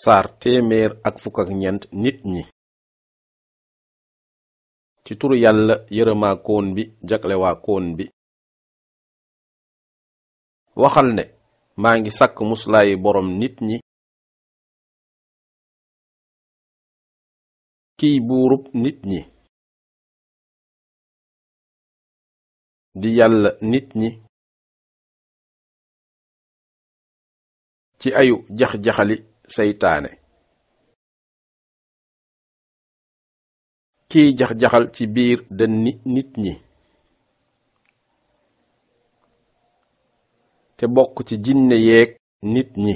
saar téeméer ak fukk ak ñeent nit ñi. ci turu yàlla yërëmaa koon bi jaglewaa koon bi. waxal ne maa ngi sàkk muslaayi boroom nit ñi, kiy buurub nit ñi, di yàlla nit ñi, ci ayu jax-jaxali seytaane, kiy jax-jaxal ci biir dënni nit ñi te bokk ci jinne yeek nit ñi.